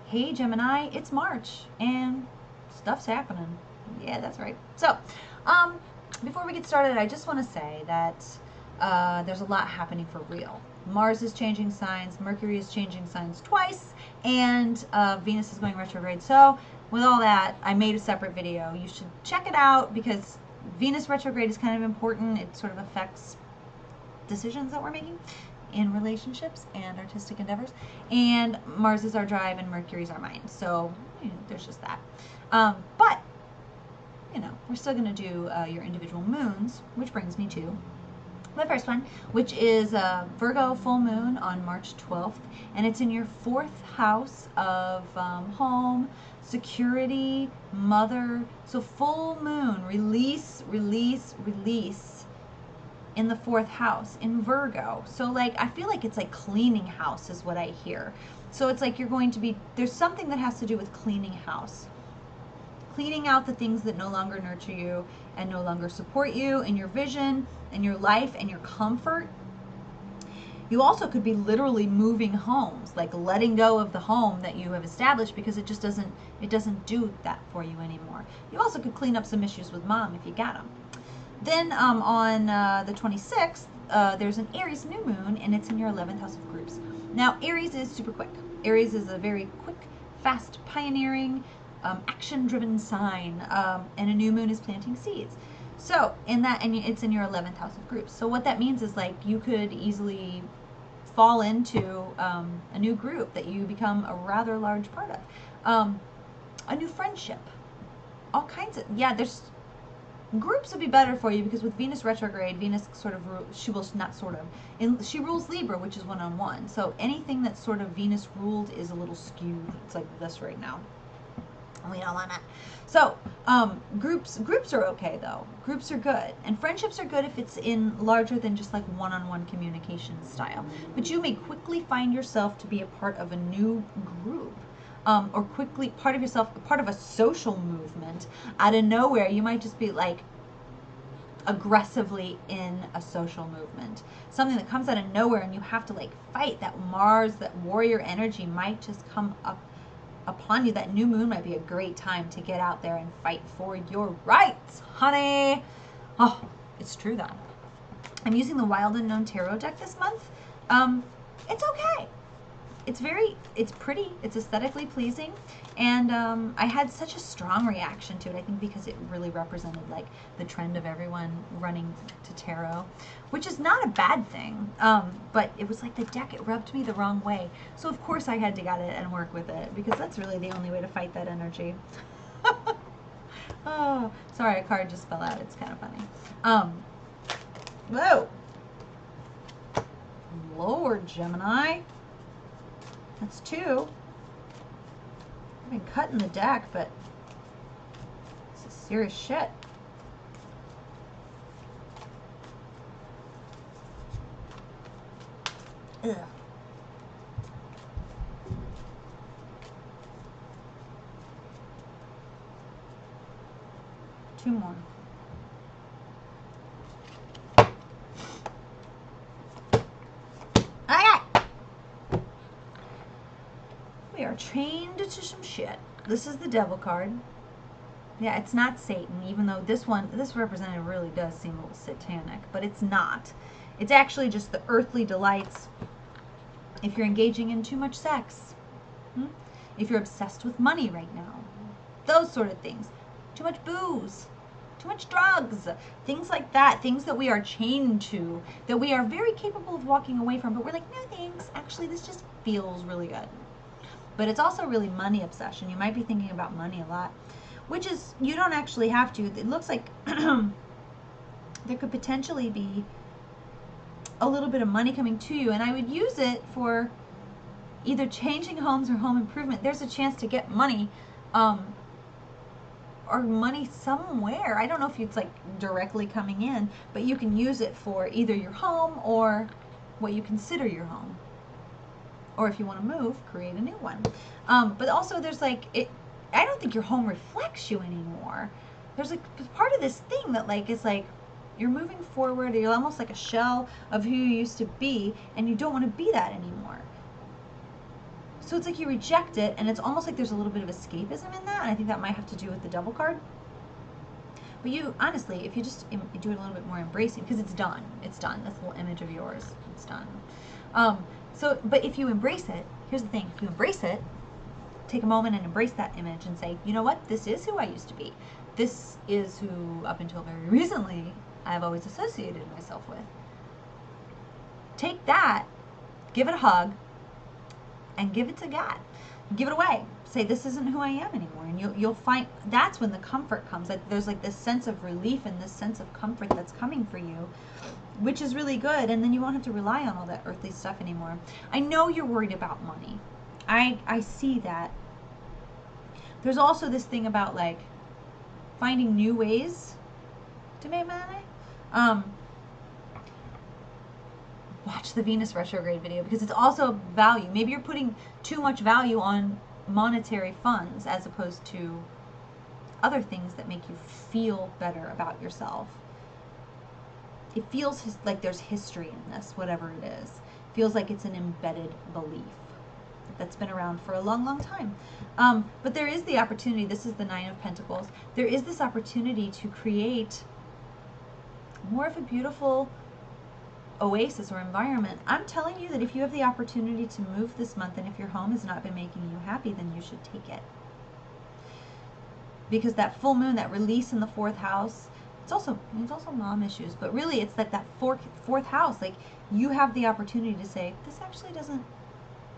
Hey Gemini, it's March and stuff's happening. Yeah, that's right. So, before we get started, I just want to say that there's a lot happening for real. Mars is changing signs, Mercury is changing signs twice, and Venus is going retrograde. So, with all that, I made a separate video. You should check it out because Venus retrograde is kind of important. It sort of affects decisions that we're making in relationships and artistic endeavors, and Mars is our drive and Mercury is our mind, so there's just that. But we're still going to do your individual moons, which brings me to the first one, which is Virgo full moon on March 12th, and it's in your 4th house of home, security, mother. So full moon, release in the 4th house in Virgo. So like I feel like it's like cleaning house is what I hear. So it's like you're going to be, there's something that has to do with cleaning house. Cleaning out the things that no longer nurture you and no longer support you in your vision and your life and your comfort. You also could be literally moving homes, like letting go of the home that you have established because it just doesn't do that for you anymore. You also could clean up some issues with mom if you got them. Then on the 26th, there's an Aries new moon, and it's in your 11th house of groups. Now, Aries is super quick. Aries is a very quick, fast, pioneering, action-driven sign, and a new moon is planting seeds. So, it's in your 11th house of groups. So what that means is like you could easily fall into a new group that you become a rather large part of. A new friendship. All kinds of, there's groups would be better for you because with Venus retrograde, Venus sort of she rules Libra, which is one-on-one. So anything that's sort of Venus ruled is a little skewed. It's like this right now. We don't want that. So groups are okay though. Groups are good, and friendships are good if it's in larger than just like one-on-one communication style. But you may quickly find yourself to be a part of a new group. Or quickly part of a social movement out of nowhere. You might just be like aggressively in a social movement, something that comes out of nowhere, and you have to like fight. That Mars, that warrior energy might just come up upon you. That new moon might be a great time to get out there and fight for your rights, honey. Oh, it's true though. I'm using the Wild Unknown Tarot deck this month. It's okay. It's pretty, it's aesthetically pleasing, and I had such a strong reaction to it, I think because it really represented like the trend of everyone running to tarot, which is not a bad thing, but it was like the deck, it rubbed me the wrong way, so of course I had to get it and work with it, because that's really the only way to fight that energy. Oh, sorry, a card just fell out, it's kind of funny. Whoa! Lord, Gemini. That's 2. I've been cutting the deck, but this is serious shit. Ugh. Two more. We are chained to some shit. This is the Devil card. Yeah, it's not Satan, even though this representative really does seem a little satanic, but it's not. It's actually just the earthly delights. If you're engaging in too much sex, if you're obsessed with money right now, those sort of things. Too much booze, too much drugs, things like that, things that we are chained to, that we are very capable of walking away from, but we're like, no thanks, actually this just feels really good. But it's also really money obsession. You might be thinking about money a lot, which is, you don't actually have to. It looks like there could potentially be a little bit of money coming to you, and I would use it for either changing homes or home improvement. There's a chance to get money, or money somewhere. I don't know if it's like directly coming in, but you can use it for either your home or what you consider your home. Or if you want to move, create a new one. But also there's like, I don't think your home reflects you anymore. There's like part of this thing that like, it's like, you're moving forward, you're almost like a shell of who you used to be, and you don't want to be that anymore. So it's like you reject it, and it's almost like there's a little bit of escapism in that, and I think that might have to do with the Devil card. But you, honestly, if you just do it a little bit more embracing, because it's done. It's done. This little image of yours, it's done. But if you embrace it, here's the thing. If you embrace it, take a moment and embrace that image and say, you know what? This is who I used to be. This is who, up until very recently, I've always associated myself with. Take that, give it a hug, and give it to God. Give it away. Say, this isn't who I am anymore. And you'll find, that's when the comfort comes. Like, there's like this sense of relief and this sense of comfort that's coming for you, which is really good. And then you won't have to rely on all that earthly stuff anymore. I know you're worried about money. I see that. There's also this thing about like finding new ways to make money. Watch the Venus retrograde video, because it's also value. Maybe you're putting too much value on monetary funds as opposed to other things that make you feel better about yourself. It feels like there's history in this, whatever it is. It feels like it's an embedded belief that's been around for a long, long time. But there is the opportunity, this is the Nine of Pentacles, there is this opportunity to create more of a beautiful oasis or environment. I'm telling you that if you have the opportunity to move this month, and if your home has not been making you happy, then you should take it. Because that full moon, that release in the 4th house, it's also mom issues, but really it's like that fourth house. Like, you have the opportunity to say, this actually doesn't,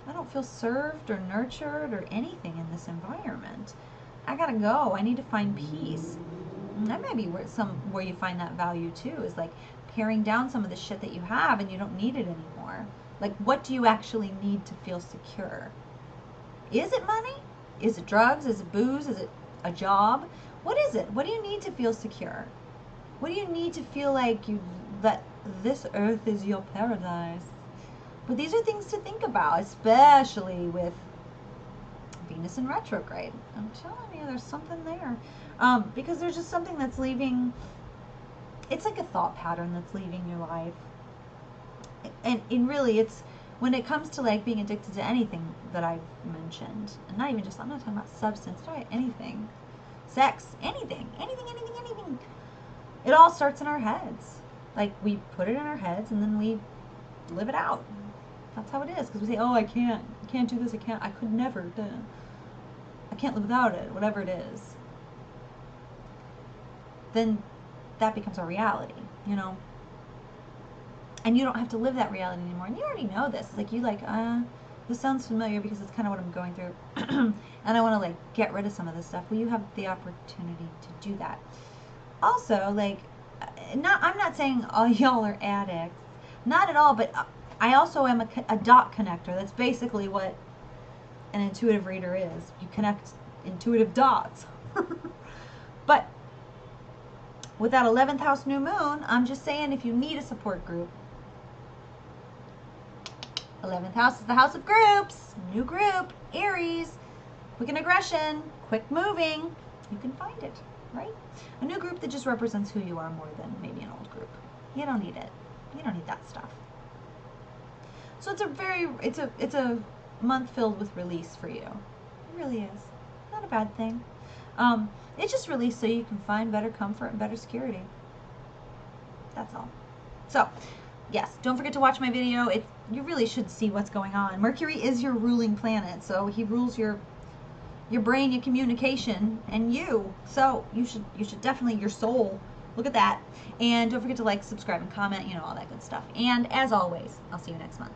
I don't feel served or nurtured or anything in this environment. I gotta go. I need to find peace. And that might be where you find that value too, is like paring down some of the shit that you have and you don't need it anymore. Like, what do you actually need to feel secure? Is it money? Is it drugs? Is it booze? Is it a job? What is it? What do you need to feel secure? What do you need to feel like that this earth is your paradise? But these are things to think about, especially with Venus in retrograde. I'm telling you, there's something there. Because there's just something that's leaving. It's like a thought pattern that's leaving your life. And really, it's when it comes to like being addicted to anything that I've mentioned, and not even just, I'm not talking about substance, right? Anything. Sex, anything. It all starts in our heads. Like, we put it in our heads and then we live it out. That's how it is. Because we say, oh, I can't do this, I could never, I can't live without it, whatever it is. Then that becomes a reality, you know? And you don't have to live that reality anymore. And you already know this. It's like, you like, this sounds familiar because it's kind of what I'm going through. And I want to like get rid of some of this stuff. Well, you have the opportunity to do that. Also, like, I'm not saying all y'all are addicts. Not at all, but I also am a dot connector. That's basically what an intuitive reader is. You connect intuitive dots. But with that 11th house new moon, I'm just saying, if you need a support group, 11th house is the house of groups. New group, Aries, quick and aggression, quick moving. You can find it, right? A new group that just represents who you are more than maybe an old group. You don't need it. You don't need that stuff. So it's a month filled with release for you. It really is. Not a bad thing. It's just release so you can find better comfort and better security. That's all. So, yes, don't forget to watch my video. You really should see what's going on. Mercury is your ruling planet, so he rules your brain, your communication, and you. So you should definitely, your soul, look at that. And don't forget to like, subscribe, and comment, all that good stuff. And as always, I'll see you next month.